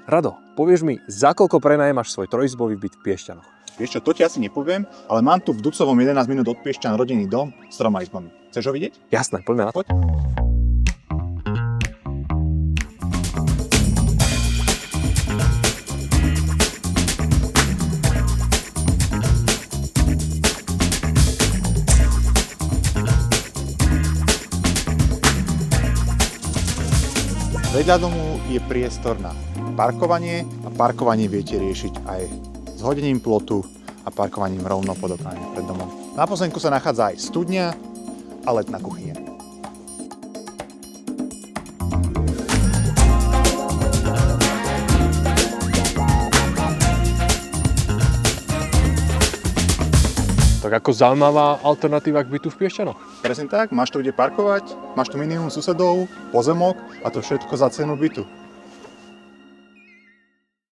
Rado, povieš mi, za koľko prenajímaš svoj trojizbový byt v Piešťanoch? Vieš čo, to ti asi nepoviem, ale mám tu v Ducovom 11 minút od Piešťan rodinný dom s 3 izbami. Chceš ho vidieť? Jasné, poďme na to. Poď. Vedľa domu je priestor na parkovanie a parkovanie viete riešiť aj s hodením plotu a parkovaním rovno pod oknami pred domom. Na pozemku sa nachádza aj studňa a letná kuchyňa. Tak ako zaujímavá alternatíva k bytu v Piešťanoch. Presne tak, máš tu kde parkovať, máš tu minimum susedov, pozemok a to všetko za cenu bytu.